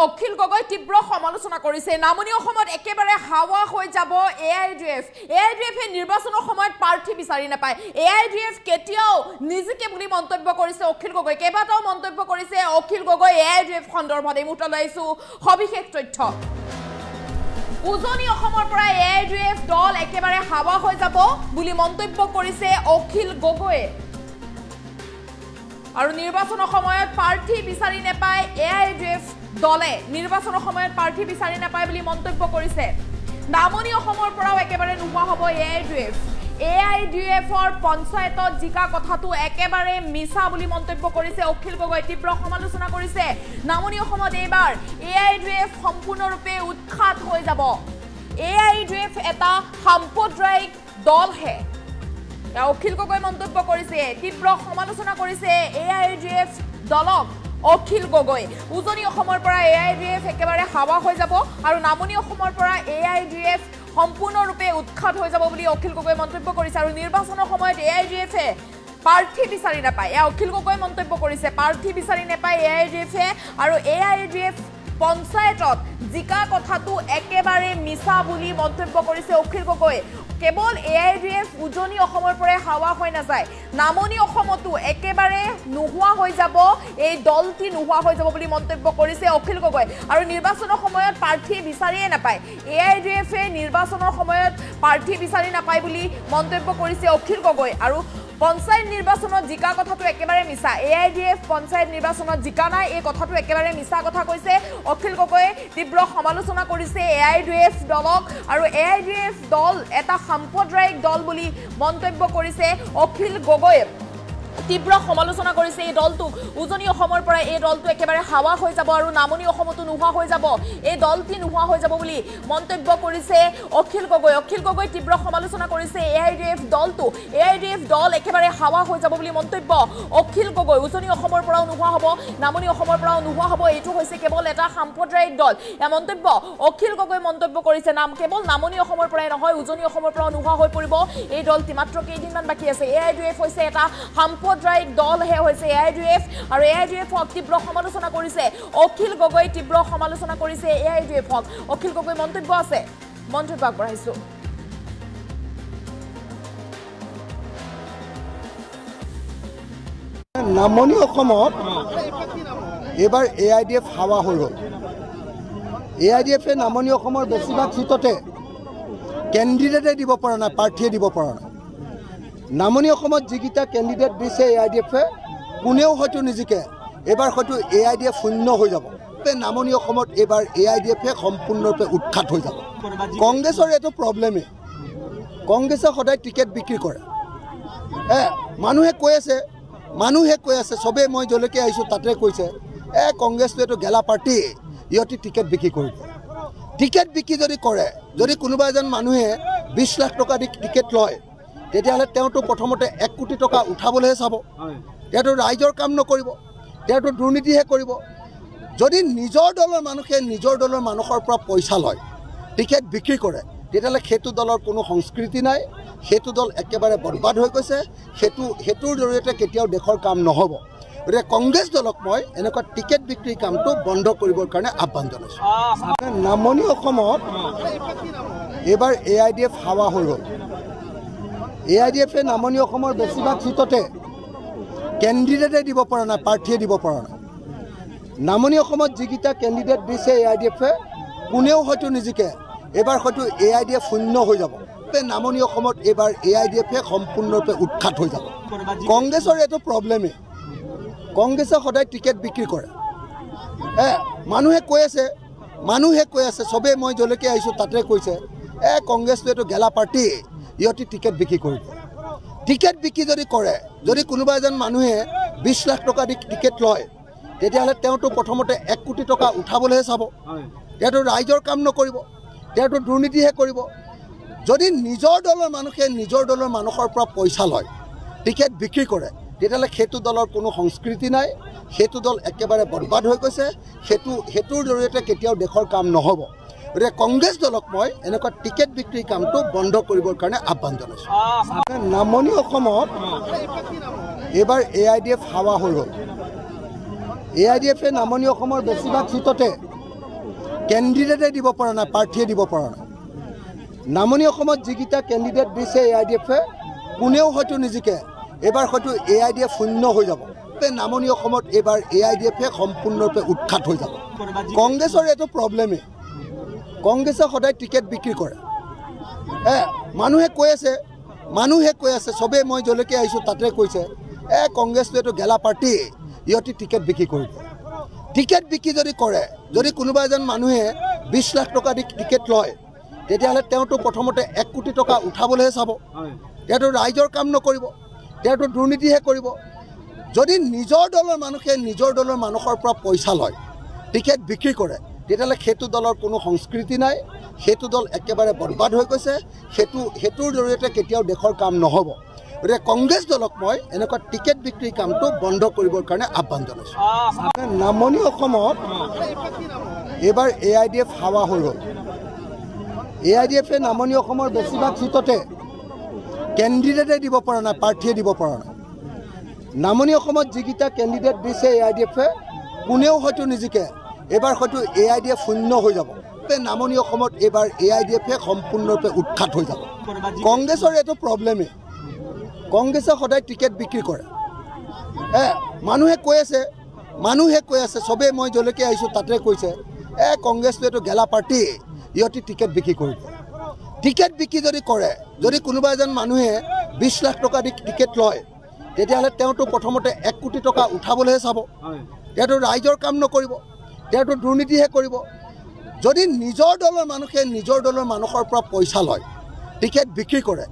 অখিল গগৈ তীব্ৰ সমালোচনা কৰিছে নামনি অসমত একেবাৰে হাৱা হৈ যাব AIDF এ নিৰ্বাচনৰ সময়ত প্ৰাৰ্থী বিচাৰি নাপায় AIDF কেতিয়াও নিজকে বুলি মন্তব্য কৰিছে অখিল গগৈ কেইবাটাও মন্তব্য কৰিছে অখিল গগৈ AIDF সন্দৰ্ভত এই মুহূৰ্তত লৈছো সবিশেষ তথ্য উজনি অসমৰ পৰা AIDF দল একেবাৰে হাৱা হৈ যাব বুলি মন্তব্য কৰিছে অখিল গগৈ আৰু নিৰ্বাচনৰ সময়ত প্ৰাৰ্থী বিচাৰি নাপায় AIDF দলে নিৰ্বাচনৰ সময়ত প্ৰাৰ্থী বিচাৰি নাপায় বুলি মন্তব্য কৰিছে নামনি অসমৰ পৰাও একেবাৰে নোহোৱা হ'ব AIDFৰ পঞ্চায়তত জিকা কথাটো একেবাৰে মিছা বুলি মন্তব্য কৰিছে অখিল গগৈ তীব্ৰ সমালোচনা কৰিছে নামনি অসমত এইবাৰ AIDF সম্পূৰ্ণৰূপে উৎখাত হৈ যাব AIDF এটা সাম্প্ৰদায়িক দলহে অখিল গগৈ মন্তব্য কৰিছে তীব্ৰ সমালোচনা কৰিছে AIDF দলক অখিল গগৈ উজনি অসমৰ পৰা AIDF একেবাৰে হাৱা হৈ যাব আৰু নামনি অসমৰ পৰা AIDF সম্পূৰ্ণৰূপে উৎখাত হৈ যাব বুলি অখিল গগৈ মন্তব্য কৰিছে আৰু নিৰ্বাচনৰ সময়ত AIDF প্ৰাৰ্থী বিচাৰি নাপায় অখিল গগৈ মন্তব্য কৰিছে প্ৰাৰ্থী বিচাৰি নাপায় AIDF আৰু AIDF পঞ্চায়তত জিকা কথাটো একেবাৰে মিছা বুলি মন্তব্য কৰিছে অখিল গগৈ কেৱল AIDF উজনি অসমৰ পৰা হাৱা হৈ নাযায় নামনি অসমতো একেবাৰে নোহোৱা হৈ যাব এই দলটি নোহোৱা হৈ যাব বুলি মন্তব্য কৰিছে অখিল গগৈ আৰু নিৰ্বাচনৰ সময়ত প্ৰাৰ্থী বিচাৰিয়ে নাপায় AIDF নিৰ্বাচনৰ সময়ত প্ৰাৰ্থী বিচাৰি নাপায় বুলি মন্তব্য কৰিছে অখিল গগৈ আৰু পঞ্চায়ত নিৰ্বাচনত জিকা কথাটো একেবাৰে মিছা AIDF পঞ্চায়ত নিৰ্বাচনত জিকা নাই এই কথাটো একেবাৰে মিছা কথা কৈছে অখিল গগৈ তীব্ৰ সমালোচনা কৰিছে AIDF দলক আৰু AIDF দল এটা সাম্প্ৰদায়িক দল বুলি মন্তব্য কৰিছে অখিল গগৈ তীব্ৰ সমালোচনা কৰিছে এই দলটোক উজনি অসমৰ পৰা এই দলটো একেবাৰে হাৱা হৈ যাব আৰু নামনি অসমতো নোহোৱা হৈ যাব এই দলটি নোহোৱা হৈ যাব বুলি মন্তব্য কৰিছে অখিল গগৈ তীব্ৰ সমালোচনা কৰিছে AIDF দলটো AIDF দল একেবাৰে হাৱা হৈ যাব বুলি মন্তব্য অখিল গগৈ উজনি অসমৰ পৰাও নোহোৱা হ'ব নামনি অসমৰ পৰাও নোহোৱা হ'ব এইটো হৈছে কেৱল এটা সাম্প্ৰদায়িক দল এই মন্তব্য অখিল গগৈ মন্তব্য কৰিছে নাম কেৱল নামনি অসমৰ পৰাই নহয় উজনি অসমৰ পৰাও নোহোৱা হৈ পৰিব এই দলটি মাত্ৰ কেইদিনমান বাকী আছে AIDF হৈছে এটা সাম্প্ৰদায়িক দল হে হৈছে AIDF আৰু AIDF তীব্ৰ সমালোচনা কৰিছে অখিল গগৈ তীব্ৰ সমালোচনা কৰিছে AIDF অখিল গগৈ মন্তব্য আছে মন্তব্য আগবঢ়াইছো নামনি অসমত এবাৰ AIDF হাৱা হৈ গ'ল AIDF নামনি অসমৰ বেছিভাগ সিটতে কেণ্ডিডেটে দিব পৰা নাই প্ৰাৰ্থীয়ে দিব পৰা নাই নামনি অসমত যিকেইটা কেণ্ডিডেট দিছে AIDF কোনেও হয়তো নিজিকে এবাৰ হয়তো AIDF শূন্য হৈ যাব নামনি অসমত এবাৰ AIDF সম্পূৰ্ণৰূপে উৎখাত হৈ যাব কংগ্ৰেছৰ এইটো প্ৰব্লেমেই কংগ্ৰেছে সদায় টিকেট বিক্ৰী কৰে মানুহে কৈ আছে চবেই মই যলৈকে আহিছোঁ তাতে কৈছে কংগ্ৰেছটো এইটো গেলা পাৰ্টি ইহঁতি টিকেট বিক্ৰী কৰিব টিকেট বিক্ৰী যদি কৰে যদি কোনোবা এজন মানুহে 20 লাখ টকা দি টিকেট লয় তেতিয়াহ'লে তেওঁটো প্ৰথমতে 1 কোটি টকা উঠাবলৈহে চাব তেওঁটো ৰাইজৰ কাম নকৰিব তেওঁটো দুৰ্নীতিহে কৰিব যদি নিজৰ দলৰ মানুহে নিজৰ দলৰ মানুহৰ পৰা পইচা লয় টিকেট বিক্ৰী কৰে তেতিয়াহ'লে সেইটো দলৰ কোনো সংস্কৃতি নাই সেইটো দল একেবাৰে বৰবাদ হৈ গৈছে সেইটোৰ জৰিয়তে কেতিয়াও দেশৰ কাম নহ'ব গতিকে কংগ্ৰেছ দলক মই এনেকুৱা টিকেট বিক্ৰী কামটো বন্ধ কৰিবৰ কাৰণে আহ্বান জনাইছোঁ নামনি অসমত এইবাৰ AIDF হাৱা হৈ গ'ল AIDF নামনি অসমৰ বেছিভাগ সিটতে কেণ্ডিডেটে দিব পৰা নাই প্ৰাৰ্থীয়ে দিব পৰা নাই নামনি অসমত যিকেইটা কেণ্ডিডেট দিছে AIDF কোনেও হয়তো নিজিকে এবাৰ হয়তো AIDF শূন্য হৈ যাব নামনি অসমত এবাৰ AIDF সম্পূৰ্ণৰূপে উৎখাত হৈ যাব কংগ্ৰেছৰ এইটো প্ৰব্লেমেই কংগ্ৰেছে সদায় টিকেট বিক্ৰী কৰে মানুহে কৈ আছে চবেই মই যলৈকে আহিছোঁ তাতে কৈছে কংগ্ৰেছটো এইটো গেলা পাৰ্টি ইহঁতি টিকেট বিক্ৰী কৰিব টিকেট বিক্ৰী যদি কৰে যদি কোনোবা এজন মানুহে 20 লাখ টকা দি টিকেট লয় তেতিয়াহ'লে তেওঁটো প্ৰথমতে 1 কোটি টকা উঠাবলৈহে চাব তেওঁটো ৰাইজৰ কাম নকৰিব তেওঁটো দুৰ্নীতিহে কৰিব যদি নিজৰ দলৰ মানুহে নিজৰ দলৰ মানুহৰ পৰা পইচা লয় টিকেট বিক্ৰী কৰে তেতিয়াহ'লে সেইটো দলৰ কোনো সংস্কৃতি নাই সেইটো দল একেবাৰে বৰবাদ হৈ গৈছে সেইটোৰ জৰিয়তে কেতিয়াও দেশৰ কাম নহ'ব গতিকে কংগ্ৰেছ দলক মই এনেকুৱা টিকেট বিক্ৰী কামটো বন্ধ কৰিবৰ কাৰণে আহ্বান জনাইছোঁ নামনি অসমত এবাৰ AIDF হাৱা হৈ গ'ল AIDF নামনি অসমৰ বেছিভাগ সিটতে কেণ্ডিডেটে দিব পৰা নাই, প্ৰাৰ্থীয়ে দিব পৰা নাই। নামনি অসমত যিকেইটা কেণ্ডিডেট দিছে AIDF-এ কোনেও হয়তো নিজিকে, এইবাৰ হয়তো AIDF শূন্য হৈ যাব। নামনি অসমত এইবাৰ AIDF-এ সম্পূৰ্ণৰূপে উৎখাত হৈ যাব। কংগ্ৰেছৰ এইটো প্ৰব্লেমেই, কংগ্ৰেছে সদায় টিকেট বিক্ৰী কৰে। মানুহে কৈ আছে চবেই, মই যলৈকে আহিছোঁ তাতে কৈছে কংগ্ৰেছটো এইটো গেলা পাৰ্টি, ইহঁতে টিকেট বিক্ৰী কৰিব। টিকেট বিক্ৰী যদি কৰে, যদি কোনোবা এজন মানুহে 20 লাখ টকা দি টিকেট লয়, তেতিয়াহ'লে তেওঁতো প্ৰথমতে 1 কোটি টকা উঠাবলৈহে চাব, তেওঁতো ৰাইজৰ কাম নকৰিব, তেওঁতো দুৰ্নীতিহে কৰিব। যদি নিজৰ দলৰ মানুহে নিজৰ দলৰ মানুহৰ পৰা পইচা লয়, টিকেট বিক্ৰী কৰে, তেতিয়াহ'লে সেইটো দলৰ কোনো সংস্কৃতি নাই, সেইটো দল একেবাৰে বৰবাদ হৈ গৈছে। সেইটোৰ জৰিয়তে কেতিয়াও দেশৰ কাম নহ'ব। গতিকে কংগ্ৰেছ দলক মই এনেকুৱা টিকেট বিক্ৰী কামটো বন্ধ কৰিবৰ কাৰণে আহ্বান জনাইছোঁ। নামনি অসমত এইবাৰ AIDF হাৱা হৈ গ'ল। AIDF-এ নামনি অসমৰ বেছিভাগ সিটতে কেণ্ডিডেটে দিব পৰা নাই, প্ৰাৰ্থীয়ে দিব পৰা নাই। নামনি অসমত যিকেইটা কেণ্ডিডেট দিছে AIDF-এ কোনেও হয়তো নিজিকে, এইবাৰ হয়তো AIDF শূন্য হৈ যাব। নামনি অসমত এইবাৰ AIDF-এ সম্পূৰ্ণৰূপে উৎখাত হৈ যাব। কংগ্ৰেছৰ এইটো প্ৰব্লেমেই, কংগ্ৰেছে সদায় টিকেট বিক্ৰী কৰে। মানুহে কৈ আছে চবেই, মই যলৈকে আহিছোঁ তাতে কৈছে কংগ্ৰেছটো এইটো গেলা পাৰ্টি, ইহঁতে টিকেট বিক্ৰী কৰিব। টিকেট বিক্ৰী যদি কৰে, যদি কোনোবা এজন মানুহে 20 লাখ টকা দি টিকেট লয়, তেতিয়াহ'লে তেওঁতো প্ৰথমতে 1 কোটি টকা উঠাবলৈহে চাব, তেওঁতো ৰাইজৰ কাম নকৰিব, তেওঁতো দুৰ্নীতিহে কৰিব। যদি নিজৰ দলৰ মানুহে নিজৰ দলৰ মানুহৰ পৰা পইচা লয়, টিকেট বিক্ৰী কৰে,